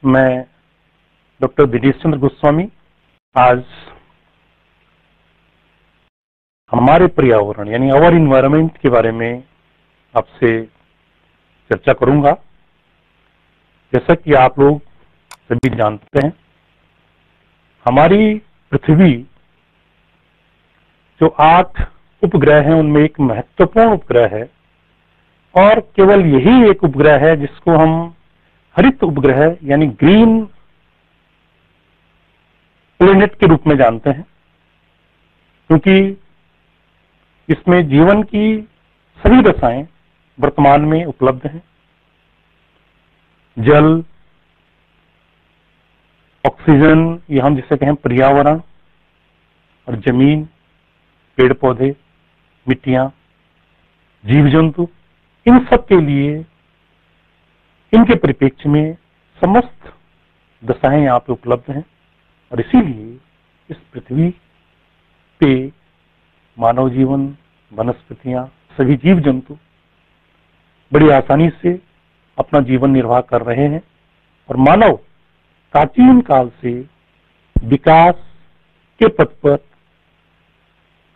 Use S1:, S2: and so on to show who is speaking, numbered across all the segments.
S1: मैं डॉक्टर दिनेश चंद्र गोस्वामी आज हमारे पर्यावरण यानी आवर इन्वायरमेंट के बारे में आपसे चर्चा करूंगा। जैसा कि आप लोग सभी जानते हैं, हमारी पृथ्वी जो 8 उपग्रह हैं उनमें एक महत्वपूर्ण उपग्रह है और केवल यही एक उपग्रह है जिसको हम हरित उपग्रह यानी ग्रीन प्लेनेट के रूप में जानते हैं, क्योंकि इसमें जीवन की सभी दशाएं वर्तमान में उपलब्ध हैं। जल, ऑक्सीजन, ये हम जिसे कहें पर्यावरण, और जमीन, पेड़ पौधे, मिट्टियां, जीव जंतु, इन सब के लिए इनके परिप्रेक्ष्य में समस्त दशाएं यहाँ पे उपलब्ध हैं और इसीलिए इस पृथ्वी पे मानव जीवन, वनस्पतियां, सभी जीव जंतु बड़ी आसानी से अपना जीवन निर्वाह कर रहे हैं और मानव प्राचीन काल से विकास के पथ पर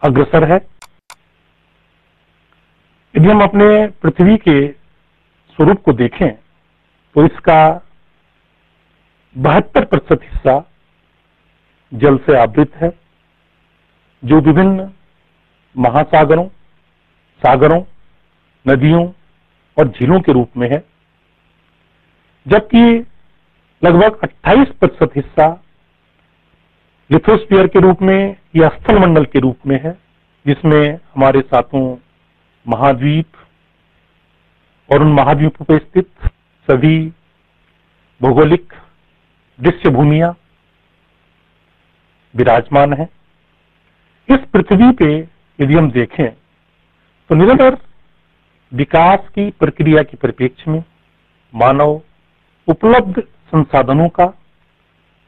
S1: अग्रसर है। यदि हम अपने पृथ्वी के स्वरूप को देखें तो इसका 72% हिस्सा जल से आवृत है, जो विभिन्न महासागरों, सागरों, नदियों और झीलों के रूप में है, जबकि लगभग 28% हिस्सा लिथोस्फीयर के रूप में या स्थल मंडल के रूप में है, जिसमें हमारे सातों महाद्वीप और उन महाद्वीपों पर स्थित सभी भौगोलिक दृश्य भूमियां विराजमान है। इस पृथ्वी पे यदि हम देखें तो निरंतर विकास की प्रक्रिया के परिप्रेक्ष्य में मानव उपलब्ध संसाधनों का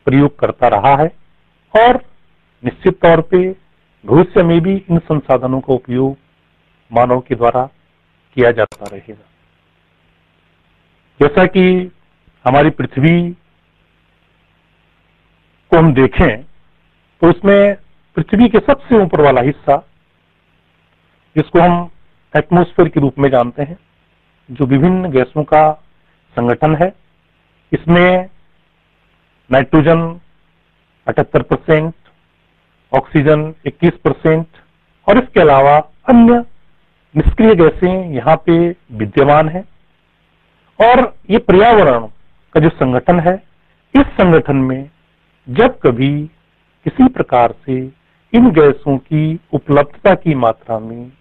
S1: प्रयोग करता रहा है और निश्चित तौर पे भविष्य में भी इन संसाधनों का उपयोग मानव के द्वारा किया जाता रहेगा। जैसा कि हमारी पृथ्वी को हम देखें तो इसमें पृथ्वी के सबसे ऊपर वाला हिस्सा, जिसको हम एटमॉस्फेयर के रूप में जानते हैं, जो विभिन्न गैसों का संगठन है, इसमें नाइट्रोजन 78%, ऑक्सीजन 21% और इसके अलावा अन्य निष्क्रिय गैसें यहाँ पे विद्यमान है। और ये पर्यावरण का जो संगठन है, इस संगठन में जब कभी किसी प्रकार से इन गैसों की उपलब्धता की मात्रा में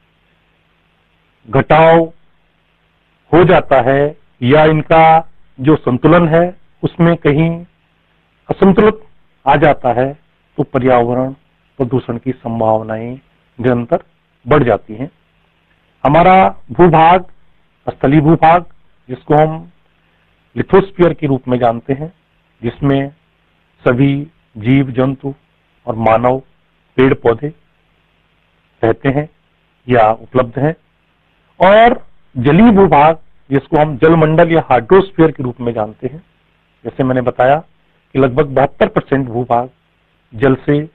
S1: घटाव हो जाता है या इनका जो संतुलन है उसमें कहीं असंतुलित आ जाता है, तो पर्यावरण प्रदूषण की संभावनाएं निरंतर बढ़ जाती हैं। हमारा भूभाग, स्थलीय भूभाग, जिसको हम लिथोस्फीयर के रूप में जानते हैं, जिसमें सभी जीव जंतु और मानव, पेड़ पौधे रहते हैं या उपलब्ध हैं, और जलीय भूभाग, जिसको हम जलमंडल या हाइड्रोस्फीयर के रूप में जानते हैं। जैसे मैंने बताया कि लगभग 72% भूभाग जल से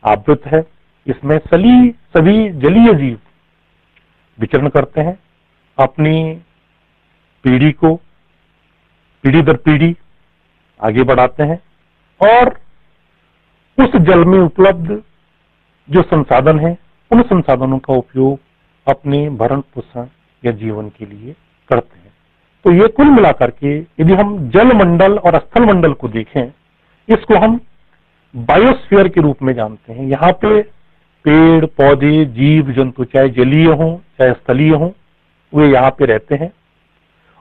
S1: आवृत है। इसमें सभी जलीय जीव विचरण करते हैं, अपनी पीढ़ी को पीढ़ी दर पीढ़ी आगे बढ़ाते हैं और उस जल में उपलब्ध जो संसाधन है, उन संसाधनों का उपयोग अपने भरण पोषण या जीवन के लिए करते हैं। तो ये कुल मिलाकर के यदि हम जल मंडल और स्थल मंडल को देखें, इसको हम बायोस्फीयर के रूप में जानते हैं। यहाँ पे पेड़ पौधे, जीव जंतु, चाहे जलीय हों चाहे स्थलीय हों, वे यहाँ पे रहते हैं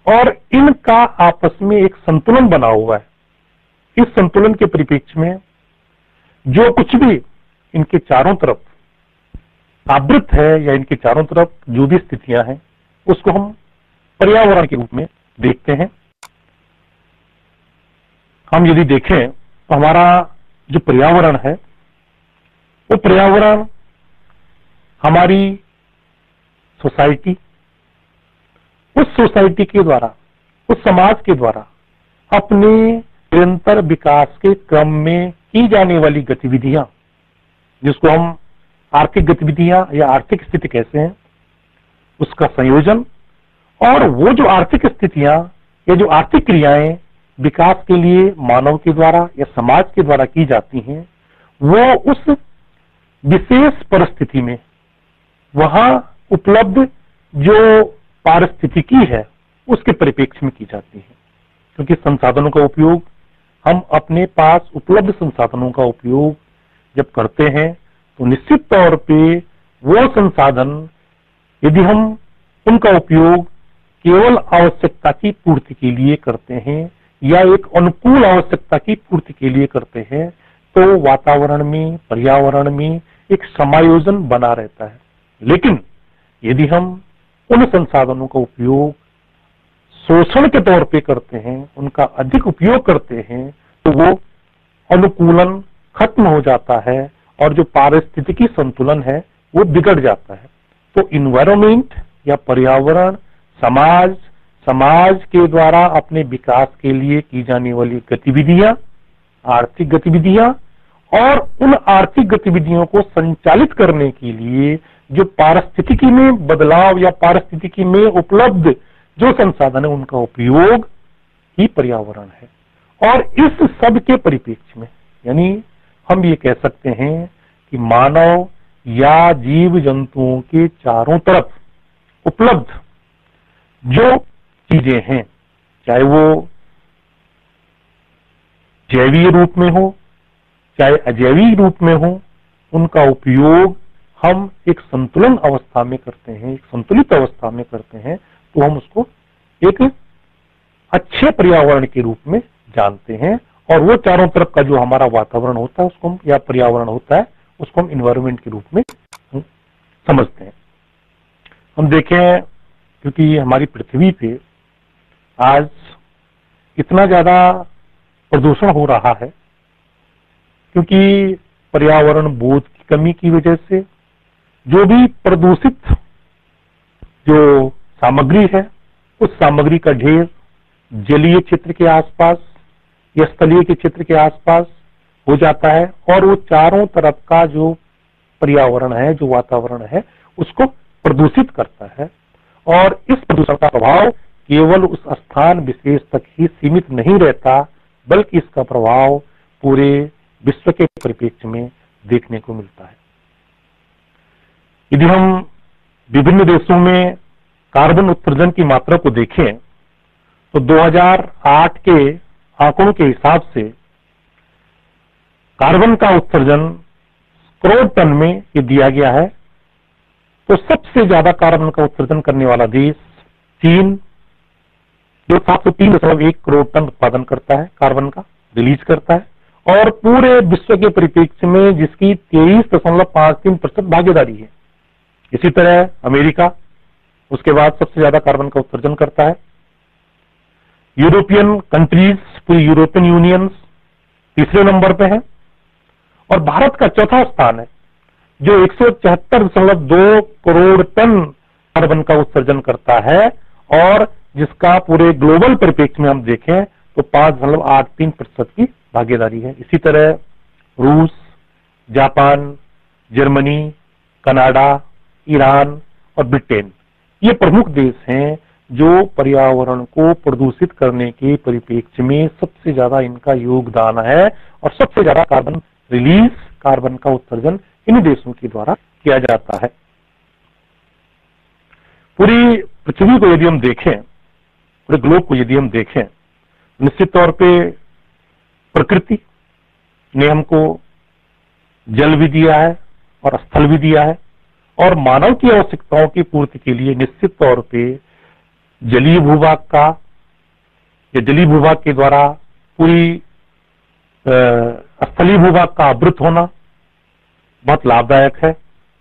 S1: और इनका आपस में एक संतुलन बना हुआ है। इस संतुलन के परिप्रेक्ष्य में जो कुछ भी इनके चारों तरफ आवृत है या इनके चारों तरफ जो भी स्थितियां हैं, उसको हम पर्यावरण के रूप में देखते हैं। हम यदि देखें तो हमारा जो पर्यावरण है, वो पर्यावरण हमारी सोसाइटी, उस सोसाइटी के द्वारा, उस समाज के द्वारा अपने निरंतर विकास के क्रम में की जाने वाली गतिविधियां, जिसको हम आर्थिक गतिविधियां या आर्थिक स्थिति कहते हैं, उसका संयोजन, और वो जो आर्थिक स्थितियां या जो आर्थिक क्रियाएं विकास के लिए मानव के द्वारा या समाज के द्वारा की जाती हैं, वो उस विशेष परिस्थिति में वहां उपलब्ध जो पारिस्थितिकी है उसके परिप्रेक्ष्य में की जाती है। क्योंकि संसाधनों का उपयोग, हम अपने पास उपलब्ध संसाधनों का उपयोग जब करते हैं तो निश्चित तौर पे वो संसाधन, यदि हम उनका उपयोग केवल आवश्यकता की पूर्ति के लिए करते हैं या एक अनुकूल आवश्यकता की पूर्ति के लिए करते हैं, तो वातावरण में, पर्यावरण में एक समायोजन बना रहता है। लेकिन यदि हम उन संसाधनों का उपयोग शोषण के तौर पे करते हैं, उनका अधिक उपयोग करते हैं, तो वो अनुकूलन खत्म हो जाता है और जो पारिस्थितिकी संतुलन है वो बिगड़ जाता है। तो इन्वायरमेंट या पर्यावरण, समाज के द्वारा अपने विकास के लिए की जाने वाली गतिविधियां, आर्थिक गतिविधियां, और उन आर्थिक गतिविधियों को संचालित करने के लिए जो पारिस्थितिकी में बदलाव या पारिस्थितिकी में उपलब्ध जो संसाधन है उनका उपयोग ही पर्यावरण है। और इस सब के परिप्रेक्ष्य में, यानी हम ये कह सकते हैं कि मानव या जीव जंतुओं के चारों तरफ उपलब्ध जो चीजें हैं, चाहे वो जैवीय रूप में हो चाहे अजैविक रूप में हो, उनका उपयोग हम एक संतुलन अवस्था में करते हैं, एक संतुलित अवस्था में करते हैं, तो हम उसको एक अच्छे पर्यावरण के रूप में जानते हैं। और वो चारों तरफ का जो हमारा वातावरण होता है उसको हम, या पर्यावरण होता है, उसको हम इन्वायरमेंट के रूप में समझते हैं। हम देखें, क्योंकि हमारी पृथ्वी पे आज इतना ज्यादा प्रदूषण हो रहा है, क्योंकि पर्यावरण बोध की कमी की वजह से जो भी प्रदूषित जो सामग्री है, उस सामग्री का ढेर जलीय क्षेत्र के आसपास या स्थलीय के क्षेत्र के आसपास हो जाता है, और वो चारों तरफ का जो पर्यावरण है, जो वातावरण है, उसको प्रदूषित करता है। और इस प्रदूषण का प्रभाव केवल उस स्थान विशेष तक ही सीमित नहीं रहता, बल्कि इसका प्रभाव पूरे विश्व के परिप्रेक्ष्य में देखने को मिलता है। यदि हम विभिन्न देशों में कार्बन उत्सर्जन की मात्रा को देखें तो 2008 के आंकड़ों के हिसाब से कार्बन का उत्सर्जन करोड़ टन में ये दिया गया है। तो सबसे ज्यादा कार्बन का उत्सर्जन करने वाला देश चीन, जो 703.1 करोड़ टन उत्पादन करता है, कार्बन का रिलीज करता है, और पूरे विश्व के परिप्रेक्ष्य में जिसकी 23.53% भागीदारी है। इसी तरह अमेरिका उसके बाद सबसे ज्यादा कार्बन का उत्सर्जन करता है। यूरोपियन कंट्रीज, पूरी यूरोपियन यूनियन तीसरे नंबर पे है, और भारत का चौथा स्थान है जो 174.2 करोड़ टन कार्बन का उत्सर्जन करता है, और जिसका पूरे ग्लोबल परिप्रेक्ष्य में हम देखें तो 5.83% की भागीदारी है। इसी तरह रूस, जापान, जर्मनी, कनाडा, ईरान और ब्रिटेन, ये प्रमुख देश हैं जो पर्यावरण को प्रदूषित करने के परिप्रेक्ष्य में सबसे ज्यादा इनका योगदान है, और सबसे ज्यादा कार्बन रिलीज, कार्बन का उत्सर्जन इन देशों के द्वारा किया जाता है। पूरी पृथ्वी को यदि हम देखें, पूरे ग्लोब को यदि हम देखें, निश्चित तौर पे प्रकृति ने हमको जल भी दिया है और स्थल भी दिया है, और मानव की आवश्यकताओं की पूर्ति के लिए निश्चित तौर पे जलीय भूभाग का या जलीय भूभाग के द्वारा पूरी स्थलीय भूभाग का आवृत होना बहुत लाभदायक है।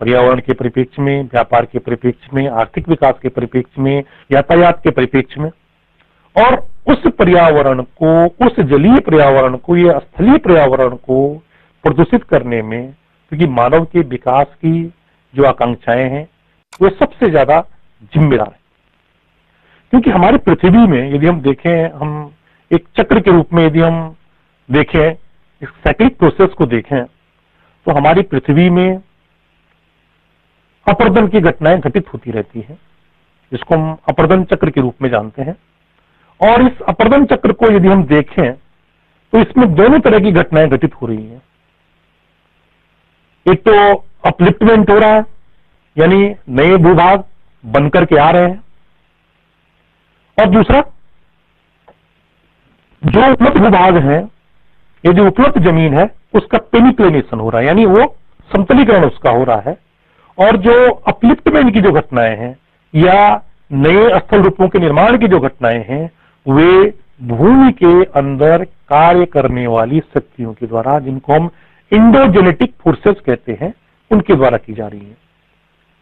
S1: पर्यावरण के परिप्रेक्ष्य में, व्यापार के परिप्रेक्ष्य में, आर्थिक विकास के परिप्रेक्ष्य में, यातायात के परिप्रेक्ष्य में, और उस पर्यावरण को, उस जलीय पर्यावरण को या स्थलीय पर्यावरण को प्रदूषित करने में, क्योंकि मानव के विकास की जो आकांक्षाएं हैं वो सबसे ज्यादा जिम्मेदार है। क्योंकि हमारी पृथ्वी में यदि हम देखें, हम एक चक्र के रूप में यदि हम देखें, इस साइक्लिक प्रोसेस को देखें, तो हमारी पृथ्वी में अपर्दन की घटनाएं घटित होती रहती हैं, जिसको हम अपर्दन चक्र के रूप में जानते हैं। और इस अपर्दन चक्र को यदि हम देखें तो इसमें दोनों तरह की घटनाएं घटित हो रही हैं। एक तो अपलिफ्टमेंट हो रहा है, यानी नए भूभाग बनकर के आ रहे हैं, और दूसरा जो उपलब्ध भूभाग है, ये जो उपलब्ध जमीन है, उसका पेनिक्लेनेशन हो रहा है, यानी वो समतलीकरण उसका हो रहा है। और जो अपलिफ्टमेंट की जो घटनाएं हैं या नए स्थल रूपों के निर्माण की जो घटनाएं हैं, वे भूमि के अंदर कार्य करने वाली शक्तियों के द्वारा, जिनको हम इंडोजेनेटिक फोर्सेस कहते हैं, उनके द्वारा की जा रही है।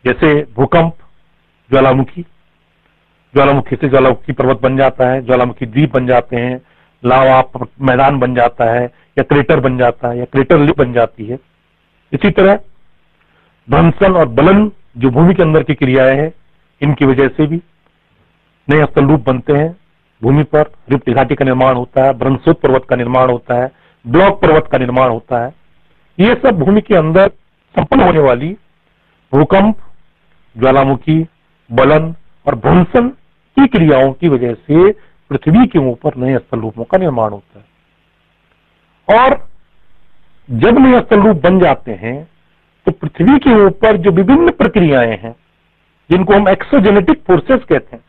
S1: जैसे भूकंप, ज्वालामुखी, ज्वालामुखी से ज्वालामुखी पर्वत बन जाता है, ज्वालामुखी द्वीप बन जाते हैं, लावा मैदान बन जाता है, या क्रेटर बन जाता है, या क्रेटर लिप बन जाती है। इसी तरह भ्रंशन और बलन जो भूमि के अंदर की क्रियाएं हैं, इनकी वजह से भी नए स्थल रूप बनते हैं। भूमि पर रिफ्ट घाटी का निर्माण होता है, ब्रह्मसोत पर्वत का निर्माण होता है, ब्लॉक पर्वत का निर्माण होता है। ये सब भूमि के अंदर संपन्न होने वाली भूकंप, ज्वालामुखी, बलन और भ्रंशन की क्रियाओं की वजह से पृथ्वी के ऊपर नए स्थल रूपों का निर्माण होता है। और जब नए स्थल रूप बन जाते हैं तो पृथ्वी के ऊपर जो विभिन्न प्रक्रियाएं हैं, जिनको हम एक्सोजेनेटिक फोर्सेस कहते हैं,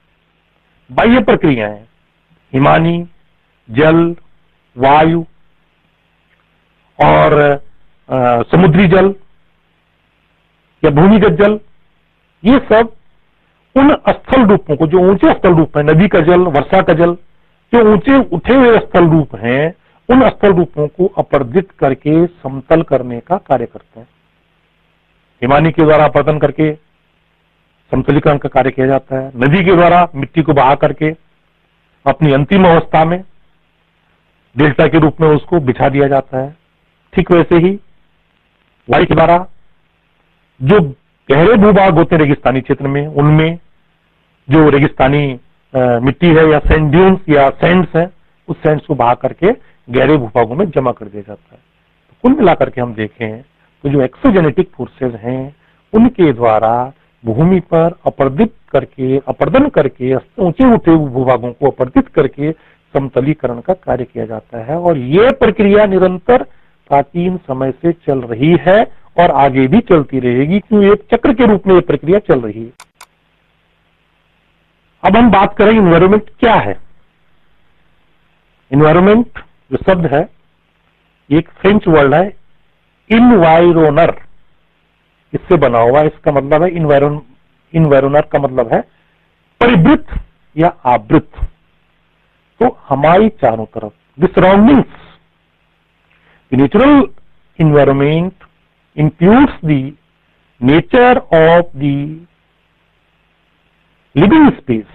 S1: बाह्य प्रक्रियाएं, हिमानी, जल, वायु और समुद्री जल या भूमिगत जल, ये सब उन स्थल रूपों को, जो ऊंचे स्थल रूप है, नदी का जल, वर्षा का जल, जो ऊंचे उठे हुए स्थल रूप हैं, उन स्थल रूपों को अपर्दित करके समतल करने का कार्य करते हैं। हिमानी के द्वारा अपर्दन करके समतलीकरण का कार्य किया जाता है। नदी के द्वारा मिट्टी को बहा करके अपनी अंतिम अवस्था में डेल्टा के रूप में उसको बिछा दिया जाता है। ठीक वैसे ही वायु के द्वारा जो गहरे भूभाग होते हैं रेगिस्तानी क्षेत्र में, उनमें जो रेगिस्तानी मिट्टी है या सैंड ड्यून्स या सैंड्स है, उस सैंड्स को बहा करके गहरे भूभागों में जमा कर दिया जाता है। तो कुल मिलाकर के हम देखें तो जो एक्सोजेनेटिक फोर्सेज हैं, उनके द्वारा भूमि पर अपर्दन करके ऊंचे उठे भूभागों को अपर्दित करके समतलीकरण का कार्य किया जाता है। और यह प्रक्रिया निरंतर प्राचीन समय से चल रही है और आगे भी चलती रहेगी, क्योंकि एक चक्र के रूप में यह प्रक्रिया चल रही है। अब हम बात करें इन्वायरमेंट क्या है। इन्वायरमेंट जो शब्द है, एक फ्रेंच वर्ड है, इन्वायरोनर, इससे बना हुआ। इसका मतलब है इन्वायरोनर का मतलब है परिवृत्त या आवृत। तो हमारी चारों तरफ the surroundings, the natural environment includes the nature of the living space,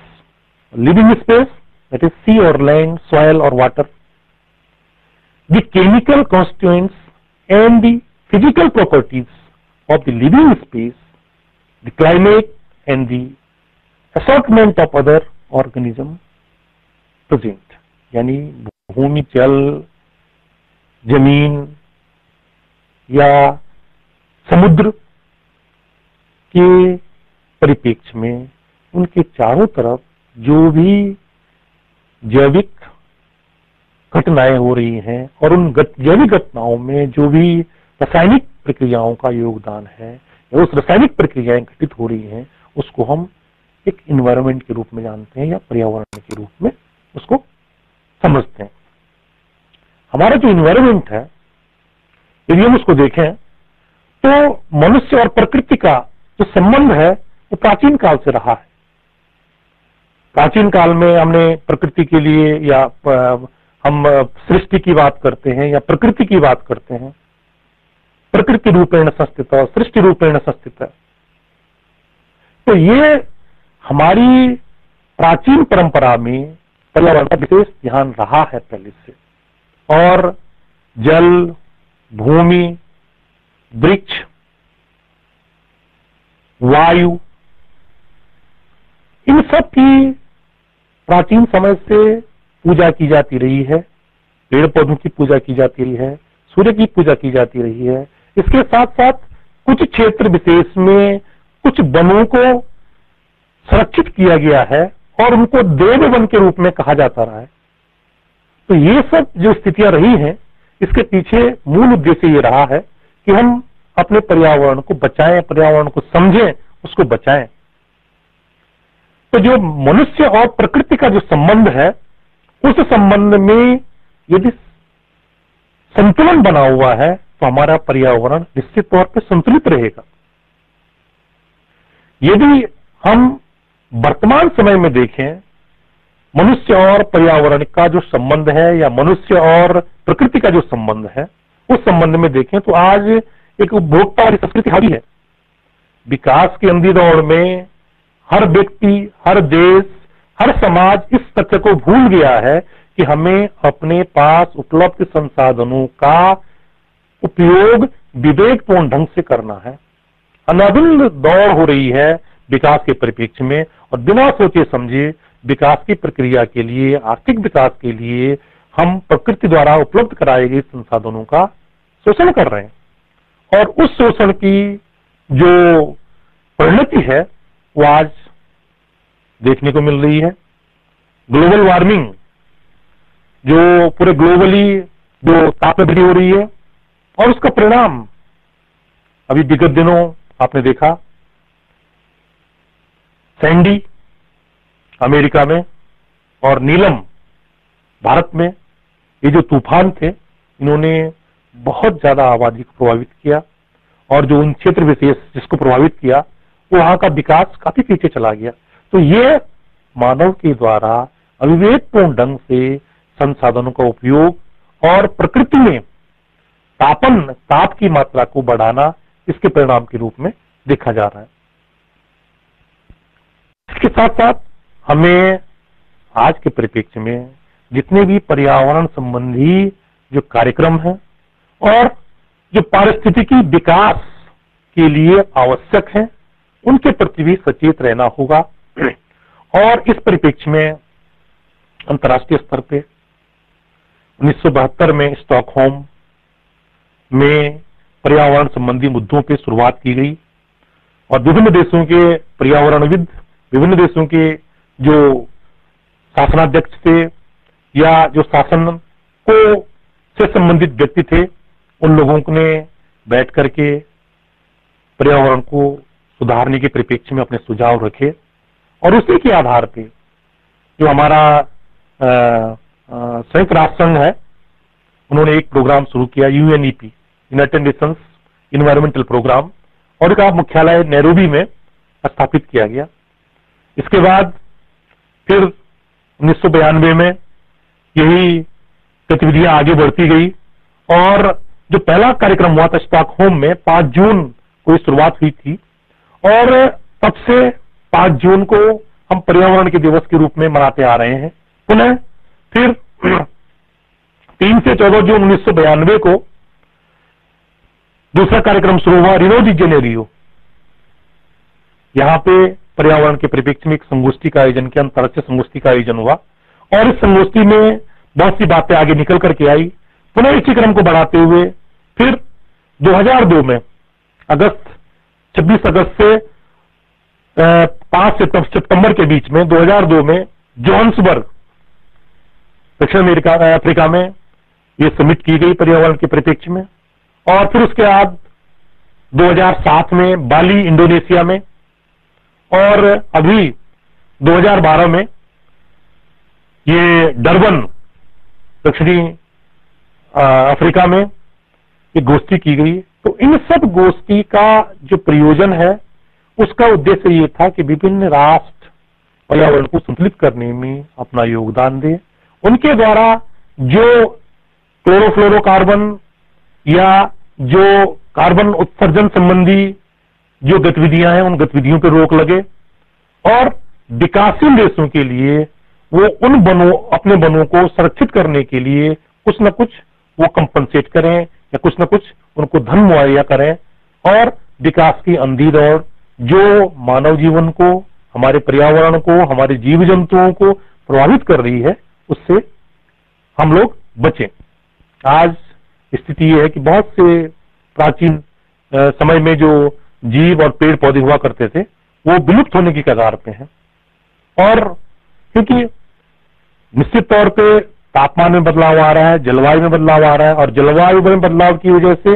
S1: that is sea or land, soil or water, the chemical constituents and the physical properties of the living space, the climate and the assortment of other organisms present। यानी भूमि, जल, जमीन या समुद्र के परिप्रेक्ष्य में उनके चारों तरफ जो भी जैविक घटनाएं हो रही हैं और उन जैविक घटनाओं में जो भी रासायनिक प्रक्रियाओं का योगदान है या उस रासायनिक प्रक्रियाएं घटित हो रही हैं, उसको हम एक इन्वायरमेंट के रूप में जानते हैं या पर्यावरण के रूप में उसको समझते हैं। हमारा जो इन्वायरमेंट है, यदि हम उसको देखें तो मनुष्य और प्रकृति का जो संबंध है वो प्राचीन काल से रहा है। प्राचीन काल में हमने प्रकृति के लिए, या हम सृष्टि की बात करते हैं या प्रकृति की बात करते हैं, प्रकृति रूपेण संस्थित और सृष्टि रूपेण संस्थित है। तो ये हमारी प्राचीन परंपरा में पर्यावरण का विशेष ध्यान रहा है पहले से। और जल, भूमि, वृक्ष, वायु, इन सब की प्राचीन समय से पूजा की जाती रही है पेड़ पौधों की पूजा की जाती रही है, सूर्य की पूजा की जाती रही है। इसके साथ साथ कुछ क्षेत्र विशेष में कुछ वनों को संरक्षित किया गया है और उनको देव वन के रूप में कहा जाता रहा है। तो ये सब जो स्थितियां रही हैं, इसके पीछे मूल उद्देश्य ये रहा है कि हम अपने पर्यावरण को बचाएं, पर्यावरण को समझें, उसको बचाएं। तो जो मनुष्य और प्रकृति का जो संबंध है, उस संबंध में यदि संतुलन बना हुआ है तो हमारा पर्यावरण निश्चित तौर पर संतुलित रहेगा। यदि हम वर्तमान समय में देखें, मनुष्य और पर्यावरण का जो संबंध है या मनुष्य और प्रकृति का जो संबंध है, उस संबंध में देखें तो आज एक उपभोक्ता वाली संस्कृति हावी है। विकास की अंधी दौड़ में हर व्यक्ति, हर देश, हर समाज इस तथ्य को भूल गया है कि हमें अपने पास उपलब्ध संसाधनों का उपयोग विवेकपूर्ण ढंग से करना है। अनादिल दौड़ हो रही है विकास के परिप्रेक्ष्य में, और बिना सोचे समझे विकास की प्रक्रिया के लिए, आर्थिक विकास के लिए हम प्रकृति द्वारा उपलब्ध कराए गए संसाधनों का शोषण कर रहे हैं। और उस शोषण की जो परिणति है वो आज देखने को मिल रही है। ग्लोबल वार्मिंग, जो पूरे ग्लोबली जो तापमान वृद्धि हो रही है, और उसका परिणाम अभी विगत दिनों आपने देखा, सैंडी अमेरिका में और नीलम भारत में, ये जो तूफान थे, इन्होंने बहुत ज्यादा आबादी को प्रभावित किया, और जो उन क्षेत्र विशेष जिसको प्रभावित किया वो वहां का विकास काफी पीछे चला गया। तो ये मानव के द्वारा अविवेकपूर्ण ढंग से संसाधनों का उपयोग और प्रकृति में ताप की मात्रा को बढ़ाना, इसके परिणाम के रूप में देखा जा रहा है। इसके साथ साथ हमें आज के परिप्रेक्ष्य में जितने भी पर्यावरण संबंधी जो कार्यक्रम हैं और जो पारिस्थितिकी विकास के लिए आवश्यक हैं, उनके प्रति भी सचेत रहना होगा। और इस परिप्रेक्ष्य में अंतर्राष्ट्रीय स्तर पे 1972 में स्टॉकहोम में पर्यावरण संबंधी मुद्दों पे शुरुआत की गई, और विभिन्न देशों के पर्यावरणविद, विभिन्न देशों के जो शासनाध्यक्ष थे या जो शासन को से संबंधित व्यक्ति थे, उन लोगों ने बैठ करके पर्यावरण को सुधारने के परिप्रेक्ष्य में अपने सुझाव रखे, और उसी के आधार पे जो हमारा संयुक्त राष्ट्र संघ है, उन्होंने एक प्रोग्राम शुरू किया, UNEP, United Nations environmental programme, और इसका मुख्यालय नैरोबी में स्थापित किया गया। इसके बाद फिर 1992 में यही गतिविधियां आगे बढ़ती गई, और जो पहला कार्यक्रम हुआ था स्टॉकहोम में 5 जून को शुरुआत हुई थी, और तब से 5 जून को हम पर्यावरण के दिवस के रूप में मनाते आ रहे हैं। पुनः फिर 3 से 14 जून 1992 को दूसरा कार्यक्रम शुरू हुआ, रियो डी जेनेरियो। यहाँ पे पर्यावरण के परिप्रेक्ष्य में एक संगोष्ठी का आयोजन किया, अंतर्राष्ट्रीय संगोष्ठी का आयोजन हुआ, और इस संगोष्ठी में बहुत सी बातें आगे निकल करके आई। पुनः इसी क्रम को बढ़ाते हुए फिर 2002 में 26 अगस्त से 5 सितंबर के बीच में 2002 में जोहान्सबर्ग, दक्षिण अफ्रीका में ये समिट की गई पर्यावरण के परिप्रेक्ष्य में। और फिर उसके बाद 2007 में बाली, इंडोनेशिया में, और अभी 2012 में ये डरबन, दक्षिणी अफ्रीका में ये गोष्ठी की गई। तो इन सब गोष्ठी का जो प्रयोजन है, उसका उद्देश्य ये था कि विभिन्न राष्ट्र पर्यावरण को संतुलित करने में अपना योगदान दें। उनके द्वारा जो क्लोरोफ्लोरोकार्बन या जो कार्बन उत्सर्जन संबंधी जो गतिविधियां हैं, उन गतिविधियों पर रोक लगे, और विकासशील देशों के लिए वो उन वनों, अपने वनों को संरक्षित करने के लिए कुछ न कुछ वो कंपनसेट करें या कुछ न कुछ उनको धन मुहैया करें, और विकास की अंधी दौड़ जो मानव जीवन को, हमारे पर्यावरण को, हमारे जीव जंतुओं को प्रभावित कर रही है, उससे हम लोग बचें। आज स्थिति ये है कि बहुत से प्राचीन समय में जो जीव और पेड़ पौधे हुआ करते थे वो विलुप्त होने की कगार पे हैं। और क्योंकि निश्चित तौर पे तापमान में बदलाव आ रहा है, जलवायु में बदलाव आ रहा है, और जलवायु में बदलाव की वजह से,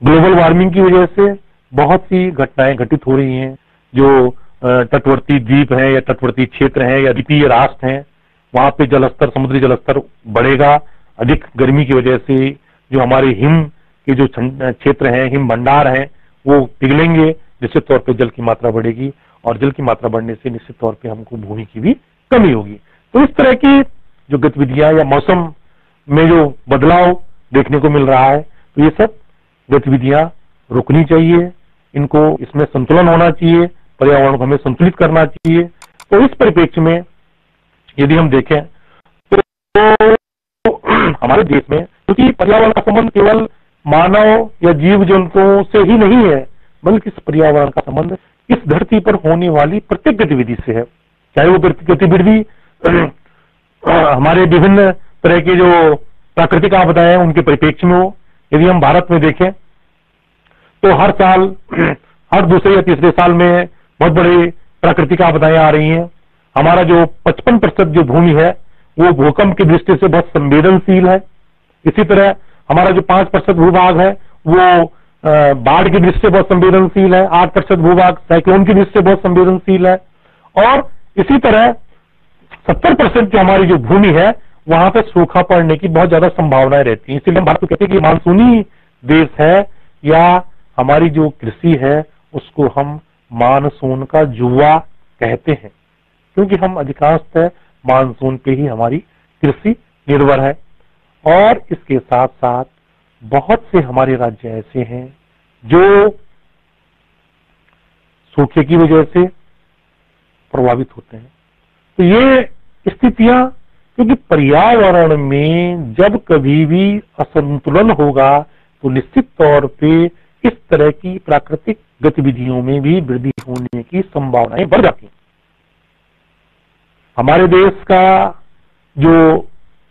S1: ग्लोबल वार्मिंग की वजह से बहुत सी घटनाएं घटित हो रही हैं। जो तटवर्ती द्वीप हैं या तटवर्ती क्षेत्र हैं या द्वीपीय राष्ट्र हैं, वहां पे जलस्तर, समुद्री जलस्तर बढ़ेगा। अधिक गर्मी की वजह से जो हमारे हिम के जो क्षेत्र हैं, हिम भंडार हैं, वो पिघलेंगे, निश्चित तौर पे जल की मात्रा बढ़ेगी, और जल की मात्रा बढ़ने से निश्चित तौर पे हमको भूमि की भी कमी होगी। तो इस तरह की जो गतिविधियां या मौसम में जो बदलाव देखने को मिल रहा है, तो ये सब गतिविधियां रुकनी चाहिए, इनको, इसमें संतुलन होना चाहिए, पर्यावरण को हमें संतुलित करना चाहिए। तो इस परिप्रेक्ष्य में यदि हम देखें तो हमारे देश में, क्योंकि पर्यावरण का संबंध केवल मानव या जीव जंतुओं से ही नहीं है, बल्कि इस पर्यावरण का संबंध इस धरती पर होने वाली प्रत्येक गतिविधि से है। चाहे वो गतिविधि हमारे विभिन्न तरह के जो प्राकृतिक आपदाएं हैं उनके परिप्रेक्ष्य में हो। यदि हम भारत में देखें तो हर साल, हर दूसरे या तीसरे साल में बहुत बड़ी प्राकृतिक आपदाएं आ रही हैं। हमारा जो 55% जो भूमि है वो भूकंप की दृष्टि से बहुत संवेदनशील है। इसी तरह हमारा जो 5% भूभाग है वो बाढ़ की दृष्टि से बहुत संवेदनशील है। 8% भूभाग साइक्लोन की दृष्टि से बहुत संवेदनशील है। और इसी तरह 70% जो हमारी जो भूमि है वहां पर सूखा पड़ने की बहुत ज्यादा संभावनाएं रहती हैं। इसलिए हम भारत को कहते हैं कि मानसूनी देश है, या हमारी जो कृषि है उसको हम मानसून का जुआ कहते हैं, क्योंकि हम अधिकांशतः मानसून पे ही हमारी कृषि निर्भर है। और इसके साथ साथ बहुत से हमारे राज्य ऐसे हैं जो सूखे की वजह से प्रभावित होते हैं। तो ये स्थितियां, क्योंकि पर्यावरण में जब कभी भी असंतुलन होगा तो निश्चित तौर पे इस तरह की प्राकृतिक गतिविधियों में भी वृद्धि होने की संभावनाएं बढ़ जाती हैं। हमारे देश का जो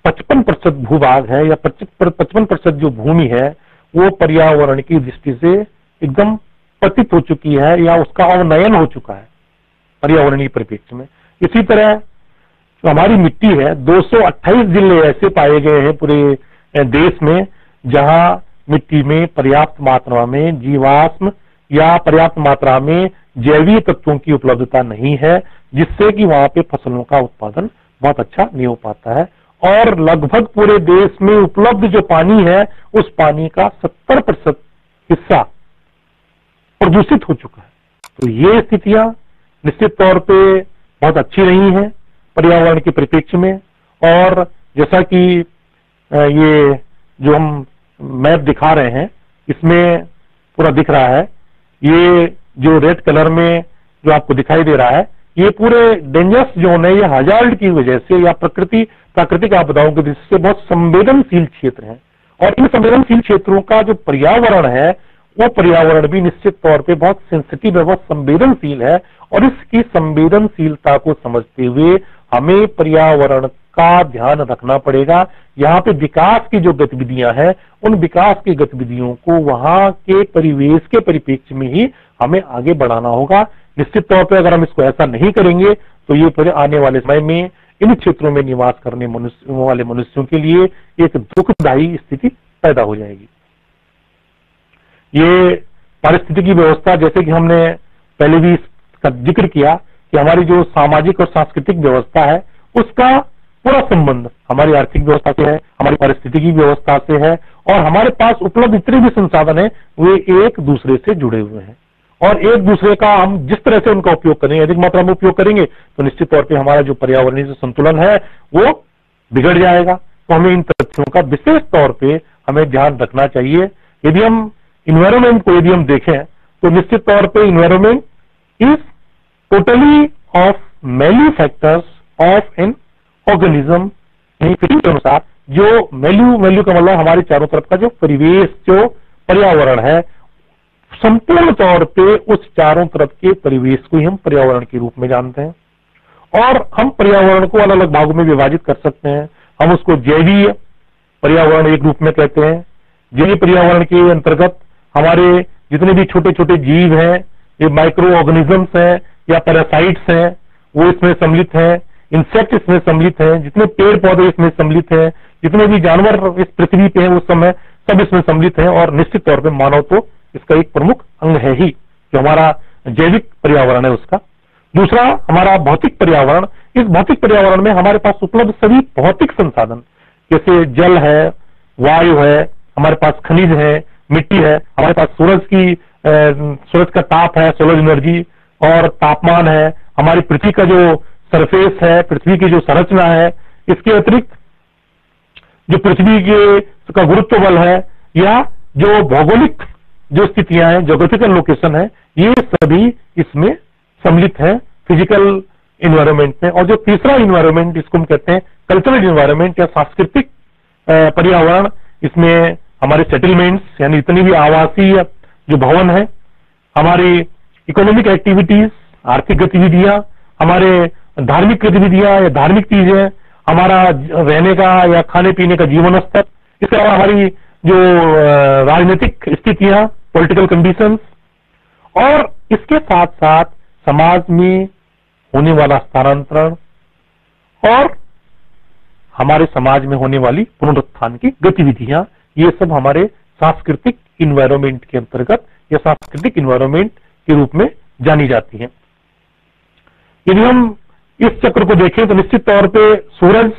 S1: 55% भूभाग है या 55% जो भूमि है वो पर्यावरण की दृष्टि से एकदम पतित हो चुकी है, या उसका अवनयन हो चुका है पर्यावरणीय परिप्रेक्ष्य में। इसी तरह जो हमारी मिट्टी है, 228 जिले ऐसे पाए गए हैं पूरे देश में जहां मिट्टी में पर्याप्त मात्रा में जीवाश्म या पर्याप्त मात्रा में जैवीय तत्वों की उपलब्धता नहीं है, जिससे कि वहां पे फसलों का उत्पादन बहुत अच्छा नहीं हो पाता है। और लगभग पूरे देश में उपलब्ध जो पानी है उस पानी का 70% हिस्सा प्रदूषित हो चुका है। तो ये स्थितियां निश्चित तौर पे बहुत अच्छी नहीं है पर्यावरण के परिप्रेक्ष्य में। और जैसा कि ये जो हम मैप दिखा रहे हैं इसमें पूरा दिख रहा है, ये जो रेड कलर में जो आपको दिखाई दे रहा है ये पूरे डेंजरस जोन है, ये हजार्ड की वजह से या प्राकृतिक आपदाओं की दृष्टि से बहुत संवेदनशील क्षेत्र है। और इन संवेदनशील क्षेत्रों का जो पर्यावरण है वो पर्यावरण भी निश्चित तौर पे बहुत सेंसिटिव है, बहुत संवेदनशील है। और इसकी संवेदनशीलता को समझते हुए हमें पर्यावरण का ध्यान रखना पड़ेगा। यहाँ पे विकास की जो गतिविधियां हैं उन विकास की गतिविधियों को वहां के परिवेश के परिप्रेक्ष्य में ही हमें आगे बढ़ाना होगा। निश्चित तौर पर अगर हम इसको ऐसा नहीं करेंगे तो ये आने वाले समय में इन क्षेत्रों में निवास करने वाले मनुष्यों के लिए एक दुखदायी स्थिति पैदा हो जाएगी। ये पारिस्थितिकी व्यवस्था, जैसे कि हमने पहले भी इसका जिक्र किया कि हमारी जो सामाजिक और सांस्कृतिक व्यवस्था है उसका पूरा संबंध हमारी आर्थिक व्यवस्था से है, हमारी पारिस्थितिकी व्यवस्था से है, और हमारे पास उपलब्ध जितने भी संसाधन है वे एक दूसरे से जुड़े हुए हैं। और एक दूसरे का हम जिस तरह से उनका उपयोग करेंगे, अधिक मात्रा में उपयोग करेंगे तो निश्चित तौर पे हमारा जो पर्यावरणीय जो संतुलन है वो बिगड़ जाएगा। तो हमें इन तथ्यों का विशेष तौर पे हमें ध्यान रखना चाहिए। यदि हम इन्वायरमेंट को यदि हम देखें तो निश्चित तौर पे environment is totally off many factors of an organism. के अनुसार जो वैल्यू का मतलब हमारे चारों तरफ का जो परिवेश, जो पर्यावरण है, संपूर्ण तौर पे उस चारों तरफ के परिवेश को ही हम पर्यावरण के रूप में जानते हैं। और हम पर्यावरण को अलग अलग भागों में विभाजित कर सकते हैं। हम उसको जैवीय पर्यावरण एक रूप में कहते हैं। जलीय पर्यावरण के अंतर्गत हमारे जितने भी छोटे छोटे जीव हैं, ये माइक्रो ऑर्गेनिजम्स हैं या पैरासाइट्स हैं, वो इसमें सम्मिलित हैं। इंसेक्ट इसमें सम्मिलित हैं, जितने पेड़ पौधे इसमें सम्मिलित हैं, जितने भी जानवर इस पृथ्वी पे हैं उस समय सब इसमें सम्मिलित हैं। और निश्चित तौर पे मानव तो इसका एक प्रमुख अंग है ही, जो हमारा जैविक पर्यावरण है उसका। दूसरा हमारा भौतिक पर्यावरण। इस भौतिक पर्यावरण में हमारे पास उपलब्ध सभी भौतिक संसाधन, जैसे जल है, वायु है, हमारे पास खनिज है, मिट्टी है, हमारे पास सूरज का ताप है, सोलर एनर्जी, और तापमान है, हमारी पृथ्वी का जो सरफेस है, पृथ्वी की जो संरचना है, इसके अतिरिक्त जो पृथ्वी का गुरुत्व बल है, या जो भौगोलिक जो स्थितियां हैं, ज्योग्राफिकल लोकेशन है, ये सभी इसमें सम्मिलित है फिजिकल इन्वायरमेंट में। और जो तीसरा इन्वायरमेंट, इसको हम कहते हैं कल्चरल इन्वायरमेंट या सांस्कृतिक पर्यावरण, इसमें हमारे सेटलमेंट्स यानी इतनी भी आवासीय जो भवन है, हमारी इकोनॉमिक एक्टिविटीज, आर्थिक गतिविधियां, हमारे धार्मिक गतिविधियां या धार्मिक चीजें, हमारा रहने का या खाने पीने का जीवन स्तर, इसके अलावा हमारी जो राजनीतिक स्थितियां, पॉलिटिकल कंडीशंस, और इसके साथ साथ समाज में होने वाला स्थानांतरण और हमारे समाज में होने वाली पुनरुत्थान की गतिविधियां, ये सब हमारे सांस्कृतिक इन्वायरमेंट के अंतर्गत या सांस्कृतिक इन्वायरमेंट के रूप में जानी जाती हैं। यदि हम इस चक्र को देखें तो निश्चित तौर पे सूरज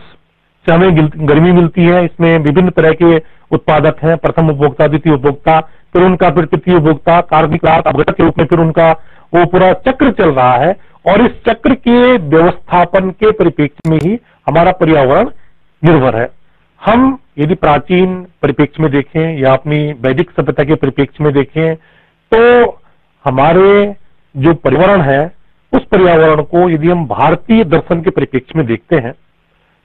S1: से हमें गर्मी मिलती है, इसमें विभिन्न तरह के उत्पादक हैं, प्रथम उपभोक्ता, द्वितीय उपभोक्ता, फिर उनका फिर तृतीय उपभोक्ता, कार्बनिक रात अपघटक के रूप में फिर उनका वो पूरा चक्र चल रहा है। और इस चक्र के व्यवस्थापन के परिप्रेक्ष्य में ही हमारा पर्यावरण निर्भर है। हम यदि प्राचीन परिप्रेक्ष्य में देखें या अपनी वैदिक सभ्यता के परिप्रेक्ष्य में देखें, तो हमारे जो पर्यावरण है उस पर्यावरण को यदि हम भारतीय दर्शन के परिप्रेक्ष्य में देखते हैं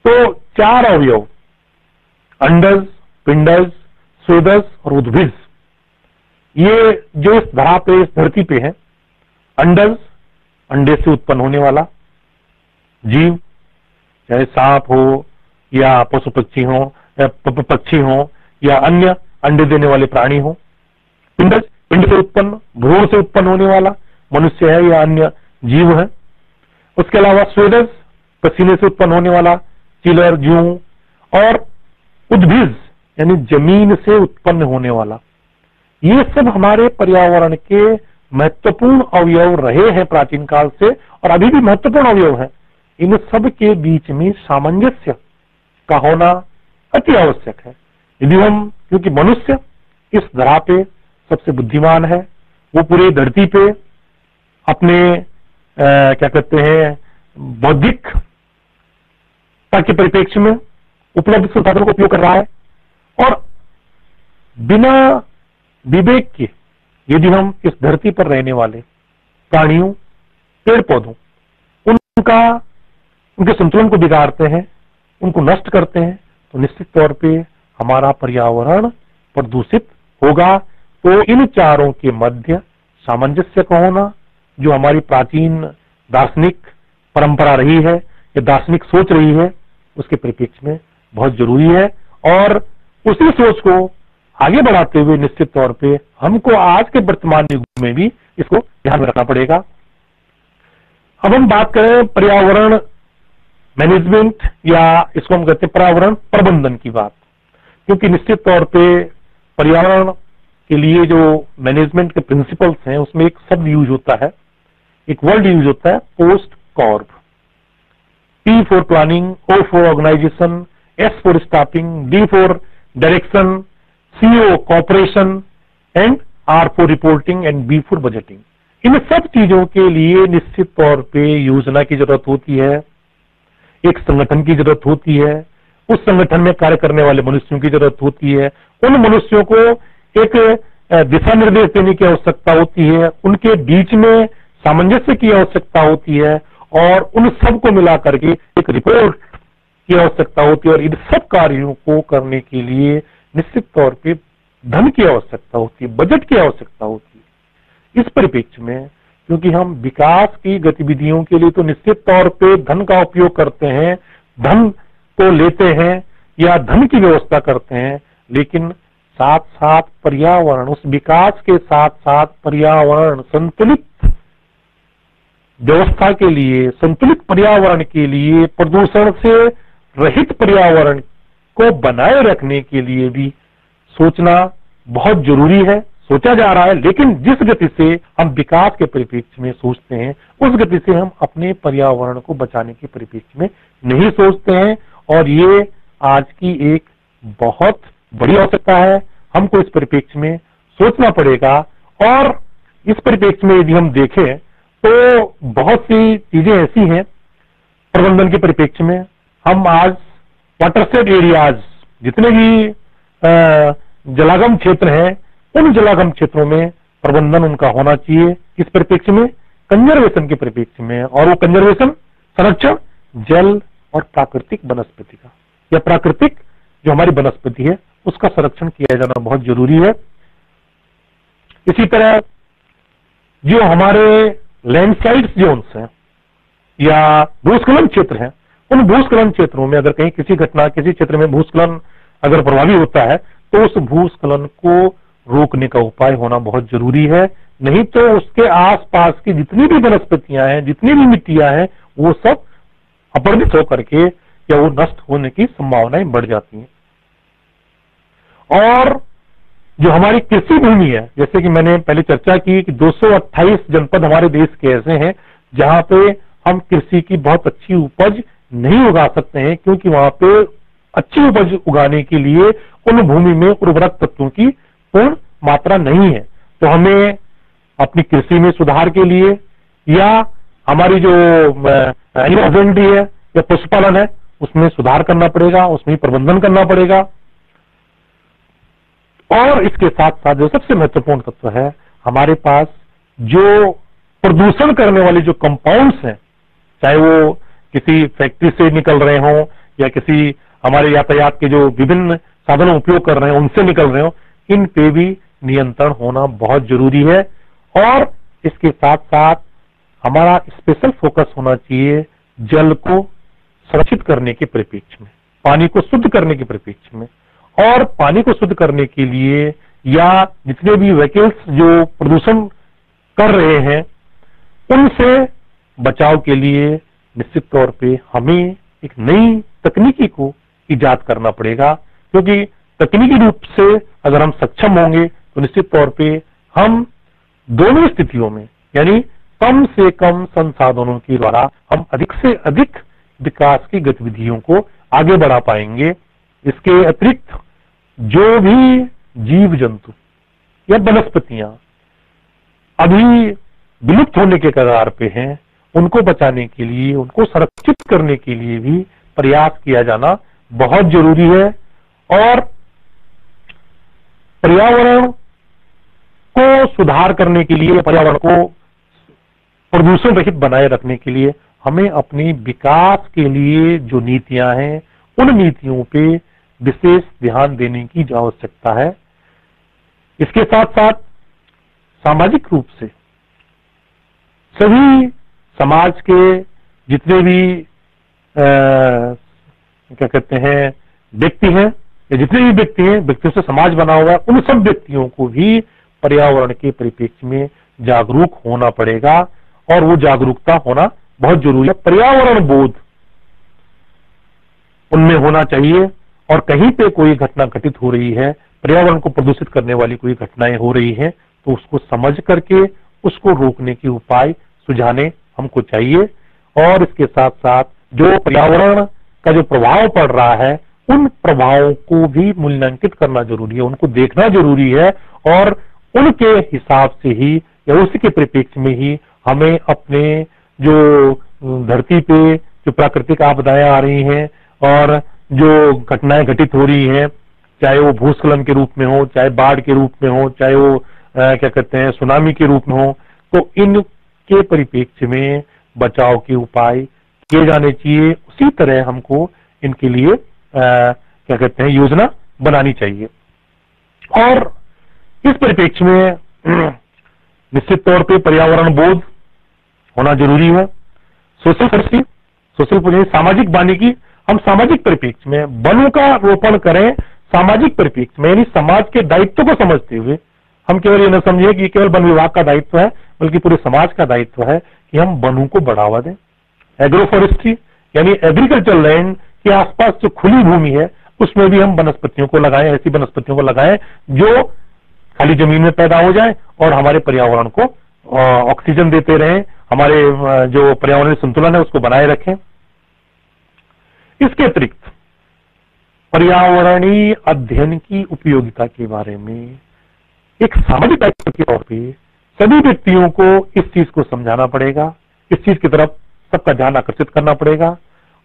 S1: तो 4 अवयव, अंडज, पिंडज, स्वेदज और उद्भिज, ये जो इस धरा पे, इस धरती पे है। अंडज, अंडे से उत्पन्न होने वाला जीव, चाहे सांप हो या पशु पक्षी हो या पक्षी हो या अन्य अंडे देने वाले प्राणी हो। पिंडज, पिंड से उत्पन्न, भ्रूण से उत्पन्न होने वाला मनुष्य है या अन्य जीव है। उसके अलावा स्वेदज, पसीने से उत्पन्न होने वाला चिलर, जूं, और उद्भिज यानी जमीन से उत्पन्न होने वाला। ये सब हमारे पर्यावरण के महत्वपूर्ण अवयव रहे हैं प्राचीन काल से और अभी भी महत्वपूर्ण अवयव है। इन सब के बीच में सामंजस्य का होना अति आवश्यक है। यदि हम, क्योंकि मनुष्य इस धरा पे सबसे बुद्धिमान है, वो पूरी धरती पे अपने क्या कहते हैं बौद्धिकता के परिप्रेक्ष्य में उपलब्ध संसाधनों का उपयोग कर रहा है। और बिना विवेक के यदि हम इस धरती पर रहने वाले प्राणियों, पेड़ पौधों, उनके संतुलन को बिगाड़ते हैं, उनको नष्ट करते हैं, तो निश्चित तौर पे हमारा पर्यावरण प्रदूषित होगा। तो इन चारों के मध्य सामंजस्य का होना, जो हमारी प्राचीन दार्शनिक परंपरा रही है या दार्शनिक सोच रही है, उसके परिप्रेक्ष्य में बहुत जरूरी है। और उसी सोच को आगे बढ़ाते हुए निश्चित तौर पे हमको आज के वर्तमान युग में भी इसको ध्यान में रखना पड़ेगा। अब हम बात करें पर्यावरण मैनेजमेंट या इसको हम कहते हैं पर्यावरण प्रबंधन की बात, क्योंकि निश्चित तौर पे पर्यावरण के लिए जो मैनेजमेंट के प्रिंसिपल्स हैं उसमें एक शब्द यूज होता है, एक वर्ड यूज होता है, POSDCORB. P for planning, O for organization, S for staffing, D for direction, CO cooperation and R for reporting and B for budgeting. इन सब चीजों के लिए निश्चित तौर पे योजना की जरूरत होती है, एक संगठन की जरूरत होती है, उस संगठन में कार्य करने वाले मनुष्यों की जरूरत होती है, उन मनुष्यों को एक दिशा निर्देश देने की आवश्यकता होती है, उनके बीच में सामंजस्य की आवश्यकता होती है और उन सब को मिला करके एक रिपोर्ट की आवश्यकता होती है। और इन सब कार्यों को करने के लिए निश्चित तौर पे धन की आवश्यकता होती है, बजट की आवश्यकता होती है। इस परिप्रेक्ष्य में क्योंकि हम विकास की गतिविधियों के लिए तो निश्चित तौर पे धन का उपयोग करते हैं, धन को लेते हैं, या धन की व्यवस्था करते हैं, लेकिन साथ साथ पर्यावरण, उस विकास के साथ साथ पर्यावरण संतुलित व्यवस्था के लिए, संतुलित पर्यावरण के लिए, प्रदूषण से रहित पर्यावरण को बनाए रखने के लिए भी सोचना बहुत जरूरी है। सोचा जा रहा है, लेकिन जिस गति से हम विकास के परिप्रेक्ष्य में सोचते हैं, उस गति से हम अपने पर्यावरण को बचाने के परिप्रेक्ष्य में नहीं सोचते हैं, और ये आज की एक बहुत बड़ी आवश्यकता है। हमको इस परिप्रेक्ष्य में सोचना पड़ेगा, और इस परिप्रेक्ष्य में यदि हम देखें तो बहुत सी चीजें ऐसी हैं प्रबंधन के परिप्रेक्ष्य में। हम आज वाटरशेड एरियाज, जितने भी जलागम क्षेत्र हैं, उन जलागम क्षेत्रों में प्रबंधन उनका होना चाहिए। इस परिप्रेक्ष्य में कंजर्वेशन के परिप्रेक्ष्य में, और वो कंजर्वेशन, संरक्षण जल और प्राकृतिक वनस्पति का, या प्राकृतिक जो हमारी वनस्पति है उसका संरक्षण किया जाना बहुत जरूरी है। इसी तरह जो हमारे लैंडस्लाइड जोन्स हैं या भूस्खलन क्षेत्र हैं, उन भूस्खलन क्षेत्रों में अगर कहीं किसी घटना, किसी क्षेत्र में भूस्खलन अगर प्रभावी होता है, तो उस भूस्खलन को रोकने का उपाय होना बहुत जरूरी है। नहीं तो उसके आसपास की जितनी भी वनस्पतियां हैं, जितनी भी मिट्टियां हैं, वो सब अपरदित होकर के या वो नष्ट होने की संभावनाएं बढ़ जाती हैं। और जो हमारी कृषि भूमि है, जैसे कि मैंने पहले चर्चा की कि 228 जनपद हमारे देश के ऐसे हैं जहां पे हम कृषि की बहुत अच्छी उपज नहीं उगा सकते हैं, क्योंकि वहां पे अच्छी उपज उगाने के लिए उन भूमि में उर्वरक तत्वों की पूर्ण मात्रा नहीं है। तो हमें अपनी कृषि में सुधार के लिए, या हमारी जो एनिमल हस्बेंड्री है या पशुपालन है, उसमें सुधार करना पड़ेगा, उसमें प्रबंधन करना पड़ेगा। और इसके साथ साथ जो सबसे महत्वपूर्ण तत्व है, हमारे पास जो प्रदूषण करने वाले जो कंपाउंड्स हैं, चाहे वो किसी फैक्ट्री से निकल रहे हों या किसी हमारे यातायात के जो विभिन्न साधनों उपयोग कर रहे हैं उनसे निकल रहे हो, इन पे भी नियंत्रण होना बहुत जरूरी है। और इसके साथ साथ हमारा स्पेशल फोकस होना चाहिए जल को संरक्षित करने के परिप्रेक्ष्य में, पानी को शुद्ध करने के परिप्रेक्ष्य में। और पानी को शुद्ध करने के लिए, या जितने भी व्हीकल्स जो प्रदूषण कर रहे हैं, उनसे बचाव के लिए निश्चित तौर पे हमें एक नई तकनीकी को इजाद करना पड़ेगा, क्योंकि तकनीकी रूप से अगर हम सक्षम होंगे तो निश्चित तौर पे हम दोनों स्थितियों में, यानी कम से कम संसाधनों के द्वारा हम अधिक से अधिक विकास की गतिविधियों को आगे बढ़ा पाएंगे। इसके अतिरिक्त जो भी जीव जंतु या वनस्पतियां अभी विलुप्त होने के कगार पे हैं, उनको बचाने के लिए, उनको संरक्षित करने के लिए भी प्रयास किया जाना बहुत जरूरी है। और पर्यावरण को सुधार करने के लिए, पर्यावरण को प्रदूषण रहित बनाए रखने के लिए हमें अपनी विकास के लिए जो नीतियां हैं, उन नीतियों पे विशेष ध्यान देने की जो आवश्यकता है। इसके साथ साथ सामाजिक रूप से सभी समाज के जितने भी क्या कहते हैं व्यक्ति हैं, या जितने भी व्यक्ति हैं, व्यक्तियों से समाज बना हुआ है, उन सब व्यक्तियों को भी पर्यावरण के परिप्रेक्ष्य में जागरूक होना पड़ेगा, और वो जागरूकता होना बहुत जरूरी है। पर्यावरण बोध उनमें होना चाहिए, और कहीं पे कोई घटना घटित हो रही है, पर्यावरण को प्रदूषित करने वाली कोई घटनाएं हो रही हैं, तो उसको समझ करके उसको रोकने के उपाय सुझाने हमको चाहिए। और इसके साथ साथ जो पर्यावरण का जो प्रभाव पड़ रहा है, उन प्रभावों को भी मूल्यांकित करना जरूरी है, उनको देखना जरूरी है, और उनके हिसाब से ही या उसी के परिप्रेक्ष्य में ही हमें अपने जो धरती पे जो प्राकृतिक आपदाएं आ रही हैं और जो घटनाएं घटित हो रही हैं, चाहे वो भूस्खलन के रूप में हो, चाहे बाढ़ के रूप में हो, चाहे वो क्या कहते हैं सुनामी के रूप में हो, तो इनके परिप्रेक्ष्य में बचाव के उपाय किए जाने चाहिए। उसी तरह हमको इनके लिए क्या कहते हैं योजना बनानी चाहिए। और इस परिप्रेक्ष्य में निश्चित तौर पे पर्यावरण बोध होना जरूरी है। सोशल पॉलिसी, सामाजिक वानिकी हम सामाजिक परिप्रेक्ष्य में वनों का रोपण करें, सामाजिक परिप्रेक्ष्य में, यानी समाज के दायित्व को समझते हुए। हम केवल ये न समझिए कि केवल वन विभाग का दायित्व है, बल्कि पूरे समाज का दायित्व है कि हम वनों को बढ़ावा दें। एग्रो फॉरेस्ट्री यानी एग्रीकल्चर लैंड के आसपास जो खुली भूमि है उसमें भी हम वनस्पतियों को लगाएं, ऐसी वनस्पतियों को लगाएं जो खाली जमीन में पैदा हो जाए और हमारे पर्यावरण को ऑक्सीजन देते रहें, हमारे जो पर्यावरणीय संतुलन है उसको बनाए रखें। इसके अतिरिक्त पर्यावरणीय अध्ययन की उपयोगिता के बारे में एक सामाजिक दायित्व के तौर पे सभी व्यक्तियों को इस चीज को समझाना पड़ेगा, इस चीज की तरफ सबका ध्यान आकर्षित करना पड़ेगा।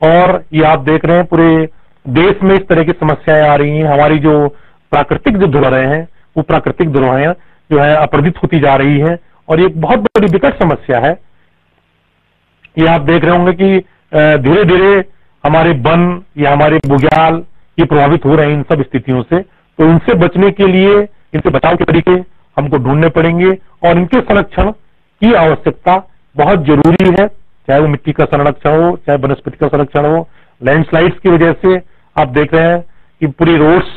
S1: और ये आप देख रहे हैं पूरे देश में इस तरह की समस्याएं आ रही हैं। हमारी जो प्राकृतिक जो धरोहरें हैं वो प्राकृतिक धरोहरें जो है अपरदित होती जा रही है और ये एक बहुत बड़ी विकट समस्या है। ये आप देख रहे होंगे कि धीरे धीरे हमारे वन या हमारे बुग्याल ये प्रभावित हो रहे हैं इन सब स्थितियों से। तो इनसे बचने के लिए, इनसे बचाव के तरीके हमको ढूंढने पड़ेंगे और इनके संरक्षण की आवश्यकता बहुत जरूरी है, चाहे वो मिट्टी का संरक्षण हो, चाहे वनस्पति का संरक्षण हो। लैंडस्लाइड्स की वजह से आप देख रहे हैं कि पूरी रोड्स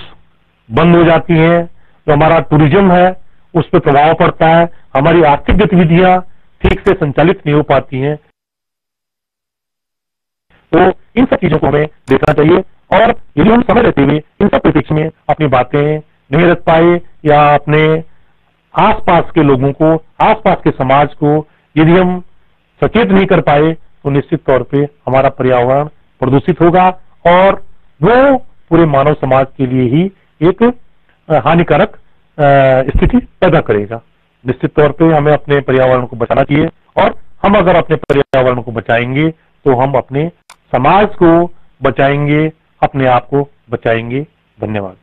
S1: बंद हो जाती हैं, जो हमारा टूरिज्म है उस पर प्रभाव पड़ता है, हमारी आर्थिक गतिविधियां ठीक से संचालित नहीं हो पाती हैं। तो इन सब चीजों को हमें देखना चाहिए और यदि हम समय रहते हुए इन सब परिप्रेक्ष्य में अपनी बातें नहीं रख पाए या अपने आसपास के लोगों को, आसपास के समाज को यदि हम सचेत नहीं कर पाए तो निश्चित तौर पे हमारा पर्यावरण प्रदूषित होगा और वो पूरे मानव समाज के लिए ही एक हानिकारक स्थिति पैदा करेगा। निश्चित तौर पे हमें अपने पर्यावरण को बचाना चाहिए और हम अगर अपने पर्यावरण को बचाएंगे तो हम अपने समाज को बचाएंगे, अपने आप को बचाएंगे। धन्यवाद।